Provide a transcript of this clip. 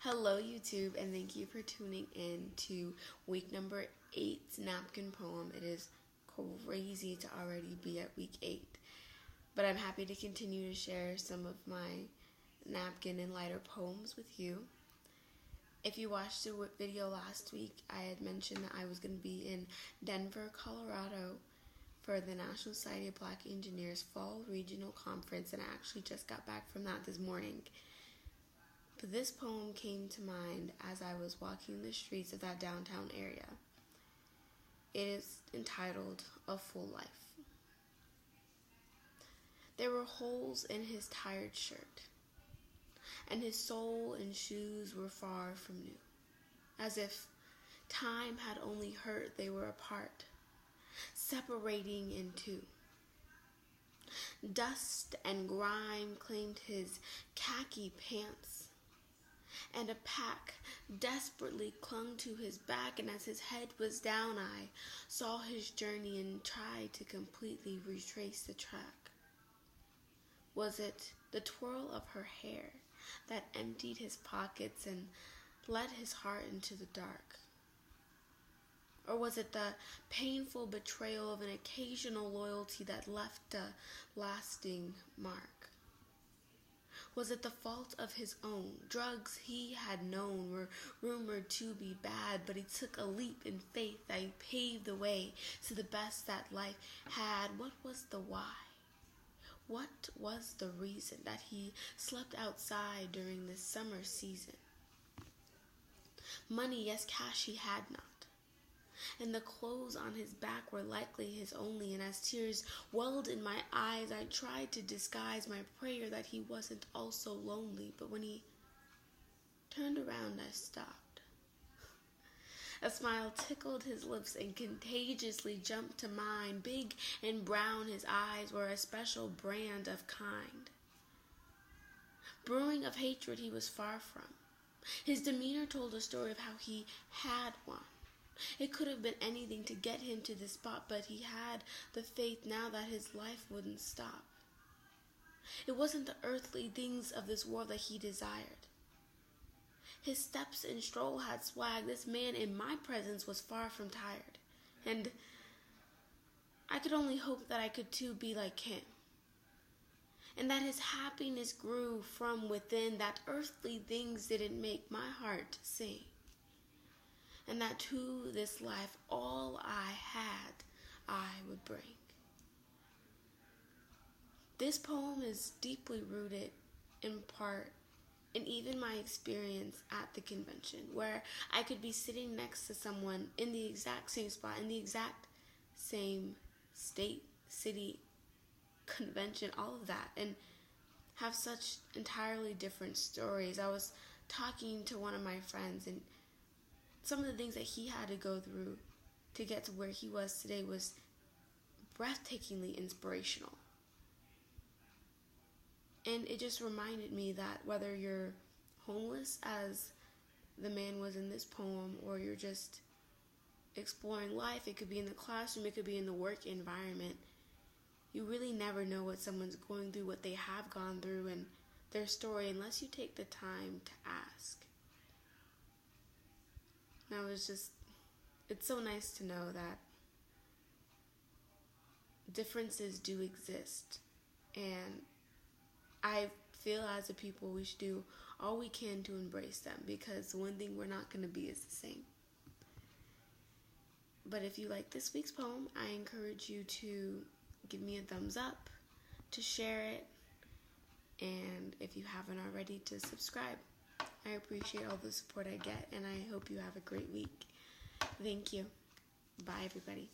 Hello, YouTube, and thank you for tuning in to week number 8's Napkin poem. It is crazy to already be at week 8, but I'm happy to continue to share some of my napkin and lighter poems with you. If you watched the video last week, I had mentioned that I was going to be in Denver, Colorado for the National Society of Black Engineers Fall Regional Conference, and I actually just got back from that this morning. But this poem came to mind as I was walking the streets of that downtown area. It is entitled A Full Life. There were holes in his tired shirt, and his sole and shoes were far from new, as if time had only hurt they were apart, separating in two. Dust and grime claimed his khaki pants, and a pack desperately clung to his back, and as his head was down, I saw his journey and tried to completely retrace the track. Was it the twirl of her hair that emptied his pockets and led his heart into the dark? Or was it the painful betrayal of an occasional loyalty that left a lasting mark? Was it the fault of his own? Drugs he had known were rumored to be bad, but he took a leap in faith that he paved the way to the best that life had. What was the why? What was the reason that he slept outside during this summer season? Money, yes, cash he had not, and the clothes on his back were likely his only, and as tears welled in my eyes, I tried to disguise my prayer that he wasn't also lonely, but when he turned around, I stopped. A smile tickled his lips and contagiously jumped to mine. Big and brown, his eyes were a special brand of kind. Brewing of hatred he was far from. His demeanor told a story of how he had won. It could have been anything to get him to this spot, but he had the faith now that his life wouldn't stop. It wasn't the earthly things of this world that he desired. His steps and stroll had swag. This man in my presence was far from tired, and I could only hope that I could too be like him, and that his happiness grew from within, that earthly things didn't make my heart sing, and that to this life all I had I would bring. This poem is deeply rooted in part in even my experience at the convention, where I could be sitting next to someone in the exact same spot, in the exact same state, city, convention, all of that, and have such entirely different stories. I was talking to one of my friends, and some of the things that he had to go through to get to where he was today was breathtakingly inspirational. And it just reminded me that whether you're homeless, as the man was in this poem, or you're just exploring life, it could be in the classroom, it could be in the work environment, you really never know what someone's going through, what they have gone through, and their story, unless you take the time to ask. Now it's so nice to know that differences do exist, and I feel as a people we should do all we can to embrace them, because the one thing we're not going to be is the same. But if you like this week's poem, I encourage you to give me a thumbs up, to share it, and if you haven't already, to subscribe. I appreciate all the support I get, and I hope you have a great week. Thank you. Bye, everybody.